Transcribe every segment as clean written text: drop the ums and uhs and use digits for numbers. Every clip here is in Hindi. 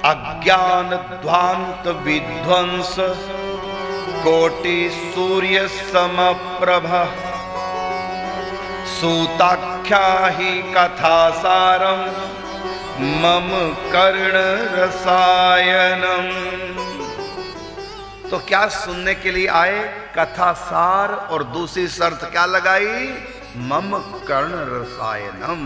अज्ञान ध्वांत विध्वंस कोटि सूर्य समप्रभ सूताख्या ही कथा सारम मम कर्ण रसायनम। तो क्या सुनने के लिए आए? कथा सार, और दूसरी शर्त क्या लगाई? मम कर्ण रसायनम,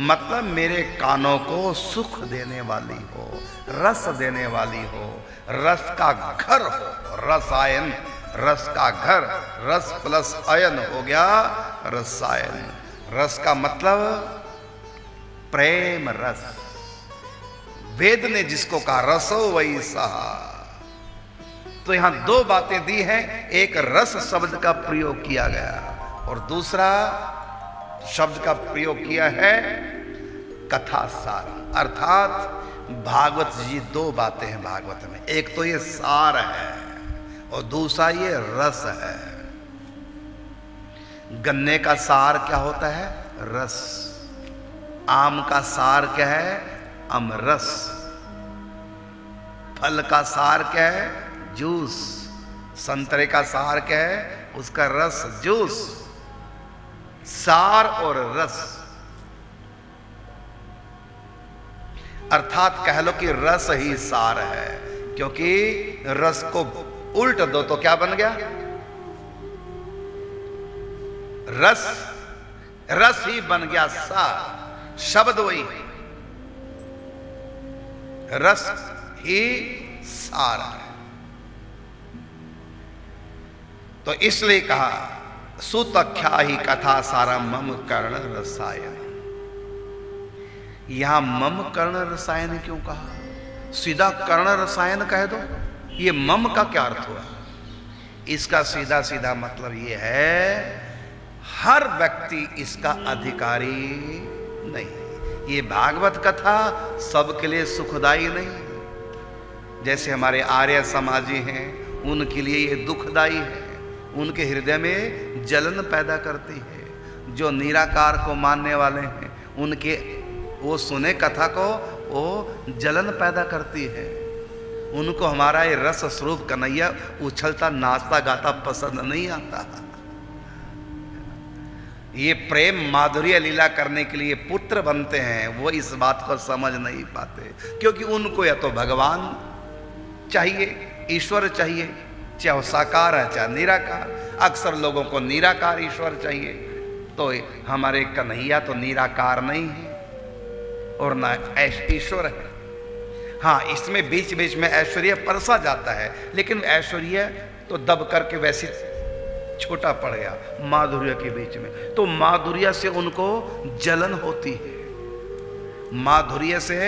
मतलब मेरे कानों को सुख देने वाली हो, रस देने वाली हो, रस का घर हो। रसायन, रस का घर, रस प्लस अयन हो गया रसायन। रस का मतलब प्रेम रस। वेद ने जिसको कहा रसो वही सहा। तो यहां दो बातें दी हैं, एक रस शब्द का प्रयोग किया गया और दूसरा शब्द का प्रयोग किया है कथा सार, अर्थात भागवत जी दो बातें हैं भागवत में, एक तो ये सार है और दूसरा ये रस है। गन्ने का सार क्या होता है? रस। आम का सार क्या है? अमरस। फल का सार क्या है? जूस। संतरे का सार क्या है? उसका रस, जूस। सार और रस, अर्थात कह लो कि रस ही सार है, क्योंकि रस को उल्ट दो तो क्या बन गया? रस, रस ही बन गया सार। शब्द वही है, रस ही सार है। तो इसलिए कहा सुतख्या ही कथा सारा मम कर्ण रसायन। यहां मम कर्ण रसायन क्यों कहा? सीधा कर्ण रसायन कह दो, ये मम का क्या अर्थ हुआ? इसका सीधा सीधा मतलब ये है हर व्यक्ति इसका अधिकारी नहीं। ये भागवत कथा सबके लिए सुखदाई नहीं। जैसे हमारे आर्य समाजी हैं, उनके लिए ये दुखदाई है, उनके हृदय में जलन पैदा करती है। जो निराकार को मानने वाले हैं उनके वो सुने कथा को वो जलन पैदा करती है। उनको हमारा ये रस स्वरूप कन्हैया उछलता नाचता गाता पसंद नहीं आता। ये प्रेम माधुर्य लीला करने के लिए पुत्र बनते हैं, वो इस बात को समझ नहीं पाते, क्योंकि उनको या तो भगवान चाहिए, ईश्वर चाहिए, चाहे वो साकार है चाहे निराकार। अक्सर लोगों को निराकार ईश्वर चाहिए, तो हमारे कन्हैया तो निराकार नहीं है और ना ईश्वर है। हाँ, इसमें बीच बीच में ऐश्वर्य परसा जाता है, लेकिन ऐश्वर्य तो दब करके वैसे छोटा पड़ गया माधुर्य के बीच में। तो माधुर्य से उनको जलन होती है। माधुर्य से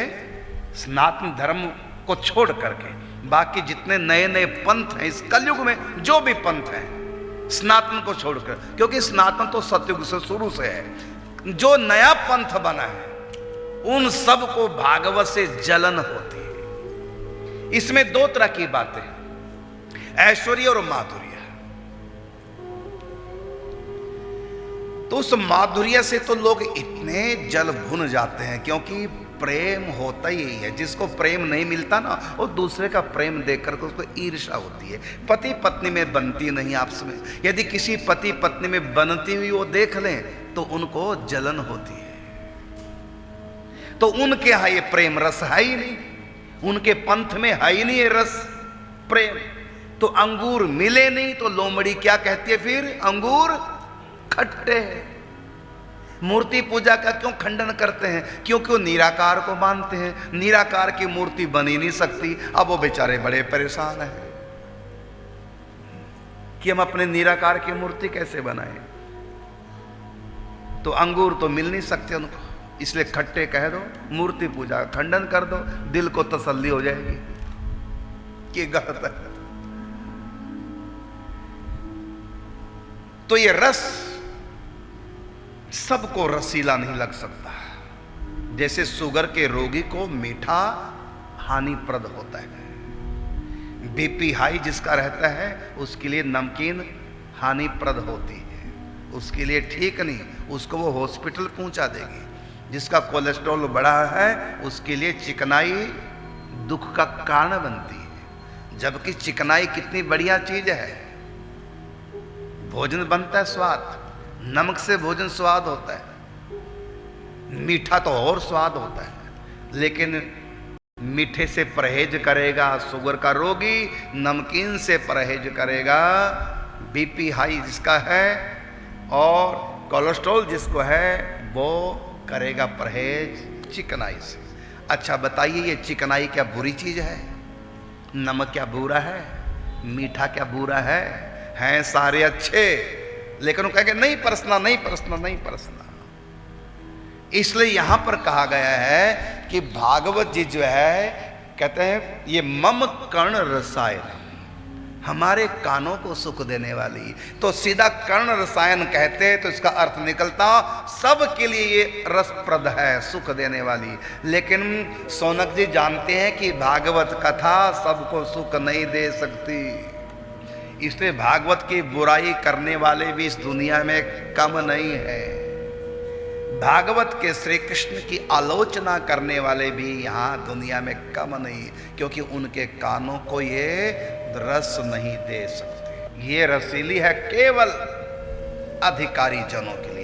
सनातन धर्म को छोड़ करके बाकी जितने नए नए पंथ हैं इस कलयुग में, जो भी पंथ हैं, सनातन को छोड़कर, क्योंकि सनातन तो सतयुग से शुरू से है। जो नया पंथ बना है उन सब को भागवत से जलन होती है। इसमें दो तरह की बातें, ऐश्वर्य और माधुर्य। तो उस माधुर्य से तो लोग इतने जल भुन जाते हैं, क्योंकि प्रेम होता ही है। जिसको प्रेम नहीं मिलता ना, वो दूसरे का प्रेम देखकर के उसको ईर्ष्या होती है। पति पत्नी में बनती नहीं आपस में। यदि किसी पति पत्नी में बनती हुई वो देख लें तो उनको जलन होती है। तो उनके यहां ये प्रेम रस है ही नहीं, उनके पंथ में है ही नहीं ये रस प्रेम। तो अंगूर मिले नहीं तो लोमड़ी क्या कहती है फिर? अंगूर खट्टे हैं। मूर्ति पूजा का क्यों खंडन करते हैं? क्योंकि वो निराकार को मानते हैं। निराकार की मूर्ति बन ही नहीं सकती। अब वो बेचारे बड़े परेशान हैं कि हम अपने निराकार की मूर्ति कैसे बनाएं। तो अंगूर तो मिल नहीं सकते उनको, इसलिए खट्टे कह दो, मूर्ति पूजा का खंडन कर दो, दिल को तसल्ली हो जाएगी कि गलत है। तो ये रस सबको रसीला नहीं लग सकता। जैसे शुगर के रोगी को मीठा हानिप्रद होता है, बीपी हाई जिसका रहता है उसके लिए नमकीन हानिप्रद होती है, उसके लिए ठीक नहीं, उसको वो हॉस्पिटल पहुंचा देगी। जिसका कोलेस्ट्रॉल बढ़ा है उसके लिए चिकनाई दुख का कारण बनती है। जबकि चिकनाई कितनी बढ़िया चीज है। भोजन बनता है स्वाद, नमक से भोजन स्वाद होता है, मीठा तो और स्वाद होता है। लेकिन मीठे से परहेज करेगा शुगर का रोगी, नमकीन से परहेज करेगा बीपी हाई जिसका है और कोलेस्ट्रॉल जिसको है वो करेगा परहेज चिकनाई से। अच्छा बताइए, ये चिकनाई क्या बुरी चीज है? नमक क्या बुरा है? मीठा क्या बुरा है? हैं सारे अच्छे, लेकिन वो कहेंगे नहीं परसना, नहीं परसना, नहीं परसना। इसलिए यहां पर कहा गया है कि भागवत जी जो है कहते हैं ये मम कर्ण रसायन, हमारे कानों को सुख देने वाली। तो सीधा कर्ण रसायन कहते हैं तो इसका अर्थ निकलता सब के लिए ये रसप्रद है, सुख देने वाली। लेकिन सोनक जी जानते हैं कि भागवत कथा सबको सुख नहीं दे सकती, इसलिए भागवत की बुराई करने वाले भी इस दुनिया में कम नहीं है। भागवत के श्री कृष्ण की आलोचना करने वाले भी यहाँ दुनिया में कम नहीं, क्योंकि उनके कानों को ये रस नहीं दे सकते। ये रसीली है केवल अधिकारी जनों के लिए।